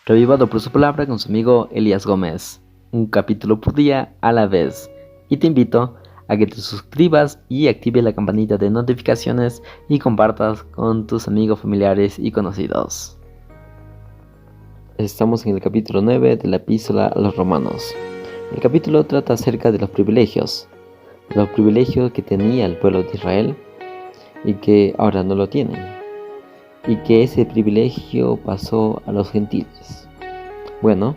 Revivado por su palabra con su amigo Elías Gómez, un capítulo por día a la vez. Y te invito a que te suscribas y active la campanita de notificaciones y compartas con tus amigos, familiares y conocidos. Estamos en el capítulo 9 de la epístola a los Romanos. El capítulo trata acerca de los privilegios que tenía el pueblo de Israel y que ahora no lo tienen, y que ese privilegio pasó a los gentiles. Bueno,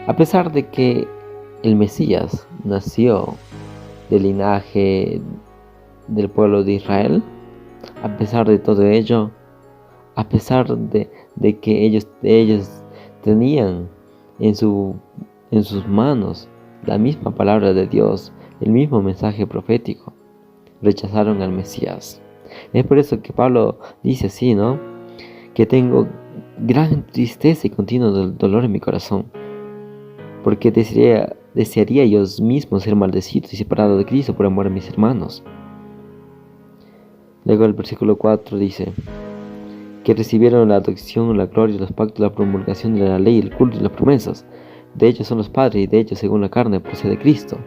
a pesar de que el Mesías nació del linaje del pueblo de Israel, a pesar de todo ello, a pesar de que ellos tenían en sus manos la misma palabra de Dios, el mismo mensaje profético, rechazaron al Mesías. Es por eso que Pablo dice así, ¿no? Que tengo gran tristeza y continuo dolor en mi corazón, porque desearía yo mismo ser maldecido y separado de Cristo por amor a mis hermanos. Luego el versículo 4 dice que recibieron la adopción, la gloria, los pactos, la promulgación de la ley, el culto y las promesas. De ellos son los padres y de ellos según la carne procede Cristo.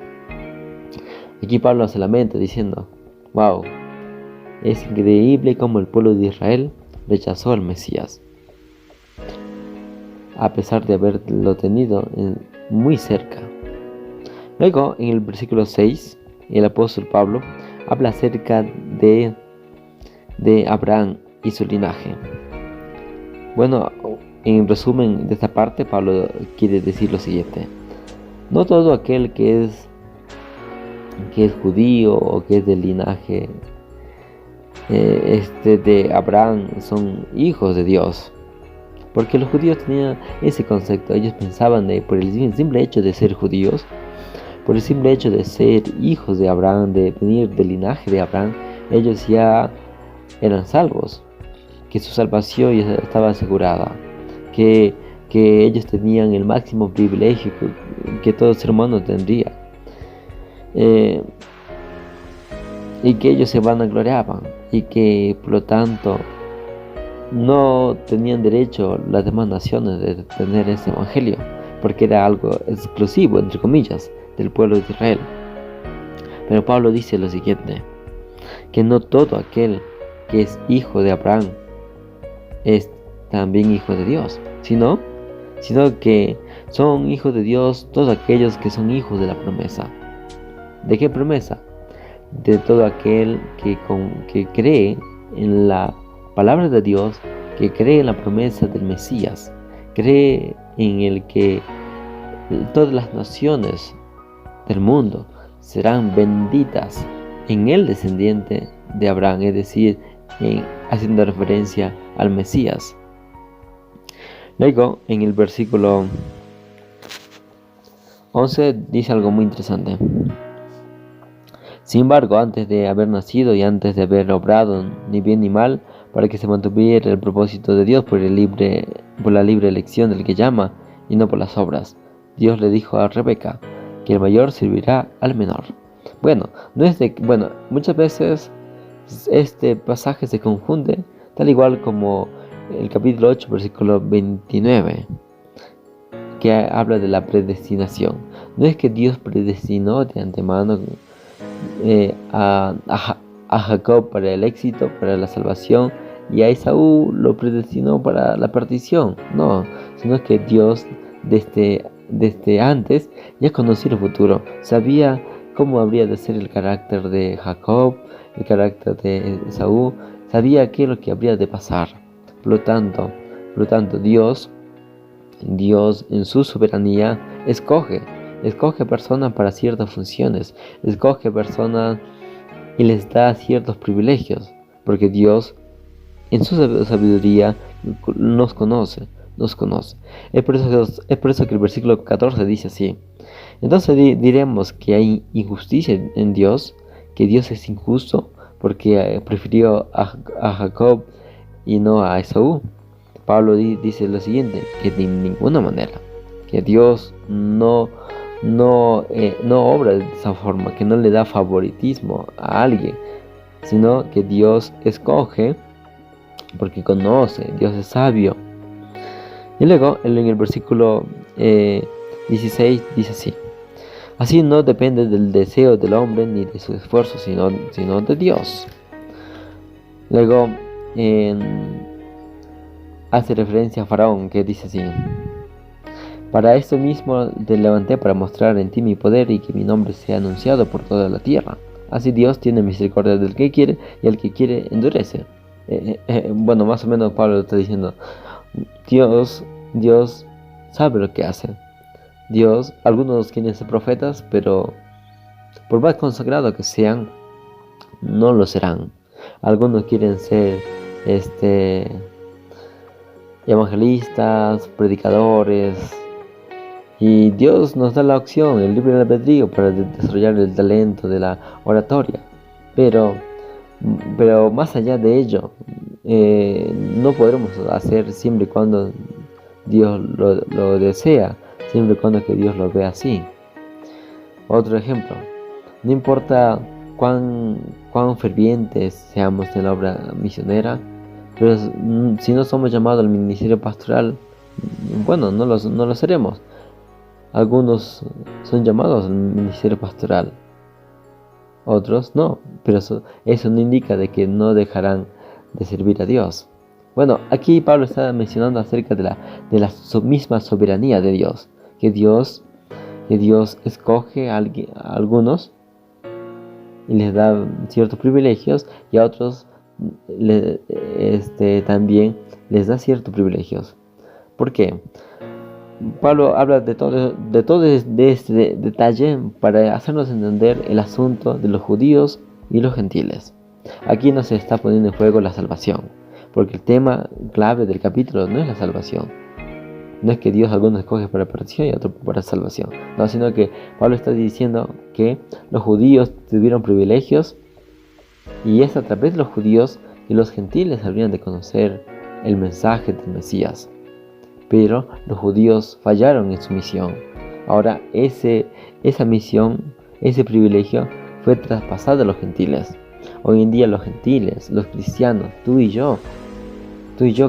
Aquí Pablo se lamenta diciendo, wow, es increíble cómo el pueblo de Israel rechazó al Mesías, a pesar de haberlo tenido muy cerca. Luego, en el versículo 6, el apóstol Pablo habla acerca de Abraham y su linaje. Bueno, en resumen de esta parte, Pablo quiere decir lo siguiente: no todo aquel que es judío o que es del linaje de Abraham son hijos de Dios, porque los judíos tenían ese concepto. Ellos pensaban por el simple hecho de ser judíos, por el simple hecho de ser hijos de Abraham, de venir del linaje de Abraham, ellos ya eran salvos, que su salvación ya estaba asegurada, que ellos tenían el máximo privilegio que todo ser humano tendría, y que ellos se vanagloriaban, y que por lo tanto no tenían derecho las demás naciones de tener ese evangelio, porque era algo exclusivo, entre comillas, del pueblo de Israel. Pero Pablo dice lo siguiente: que no todo aquel que es hijo de Abraham es también hijo de Dios, sino que son hijos de Dios todos aquellos que son hijos de la promesa. ¿De qué promesa? De todo aquel que cree en la palabra de Dios, que cree en la promesa del Mesías, cree en el que todas las naciones del mundo serán benditas en el descendiente de Abraham, es decir, haciendo referencia al Mesías. Luego, en el versículo 11 dice algo muy interesante: sin embargo, antes de haber nacido y antes de haber obrado ni bien ni mal, para que se mantuviera el propósito de Dios por la libre elección del que llama, y no por las obras, Dios le dijo a Rebeca que el mayor servirá al menor. Muchas veces este pasaje se confunde, tal igual como el capítulo 8, versículo 29, que habla de la predestinación. No es que Dios predestinó de antemano a Jacob para el éxito, para la salvación, y a Esaú lo predestinó para la perdición. No, sino que Dios desde antes ya conocía el futuro, sabía cómo habría de ser el carácter de Jacob, el carácter de Esaú, sabía qué es lo que habría de pasar. Por lo tanto, Dios en su soberanía escoge personas para ciertas funciones, escoge personas y les da ciertos privilegios, porque Dios en su sabiduría nos conoce. Es por eso que el versículo 14 dice así: entonces diremos que hay injusticia en Dios, que Dios es injusto porque prefirió a Jacob y no a Esaú. Pablo dice lo siguiente: que de ninguna manera, que Dios no obra de esa forma, que no le da favoritismo a alguien, sino que Dios escoge porque conoce, Dios es sabio, Y luego en el versículo 16 dice así: así no depende del deseo del hombre ni de su esfuerzo, sino de Dios. Luego hace referencia a Faraón, que dice así: para esto mismo te levanté, para mostrar en ti mi poder y que mi nombre sea anunciado por toda la tierra. Así Dios tiene misericordia del que quiere y al que quiere endurece. Bueno, más o menos Pablo está diciendo: Dios sabe lo que hace. Dios, algunos quieren ser profetas, pero por más consagrados que sean, no lo serán. Algunos quieren ser evangelistas, predicadores, y Dios nos da la opción, el libre albedrío, para desarrollar el talento de la oratoria. Pero más allá de ello, no podremos hacer siempre y cuando Dios lo desea, siempre y cuando que Dios lo vea así. Otro ejemplo: no importa cuán fervientes seamos en la obra misionera, pero si no somos llamados al ministerio pastoral, bueno, no lo seremos. Algunos son llamados al ministerio pastoral, otros no, pero eso no indica de que no dejarán de servir a Dios. Bueno, aquí Pablo está mencionando acerca de la misma soberanía de Dios, que Dios escoge a algunos y les da ciertos privilegios, y a otros también les da ciertos privilegios. ¿Por qué? Pablo habla de todo este detalle para hacernos entender el asunto de los judíos y los gentiles. Aquí no se está poniendo en juego la salvación, porque el tema clave del capítulo no es la salvación. No es que Dios algunos escoge para perdición y otros para salvación, no, sino que Pablo está diciendo que los judíos tuvieron privilegios, y es a través de los judíos que los gentiles habrían de conocer el mensaje del Mesías. Pero los judíos fallaron en su misión. Ahora esa misión, ese privilegio, fue traspasado a los gentiles. Hoy en día los gentiles, los cristianos, tú y yo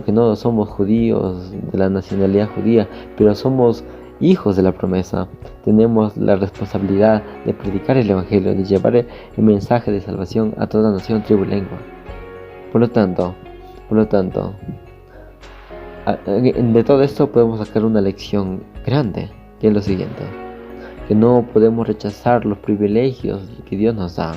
que no somos judíos de la nacionalidad judía, pero somos hijos de la promesa, tenemos la responsabilidad de predicar el evangelio, de llevar el mensaje de salvación a toda nación, tribu y lengua. Por lo tanto, de todo esto podemos sacar una lección grande, que es lo siguiente: que no podemos rechazar los privilegios que Dios nos da,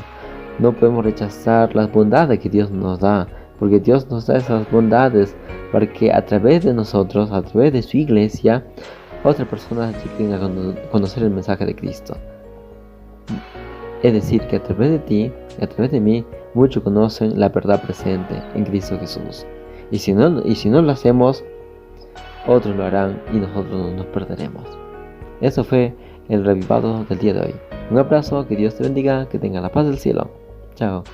no podemos rechazar las bondades que Dios nos da, porque Dios nos da esas bondades para que a través de nosotros, a través de su iglesia, otras personas lleguen a conocer el mensaje de Cristo. Es decir, que a través de ti y a través de mí, muchos conocen la verdad presente en Cristo Jesús. Y si no lo hacemos, otros lo harán y nosotros nos perderemos. Eso fue el revivado del día de hoy. Un abrazo, que Dios te bendiga, que tenga la paz del cielo. Chao.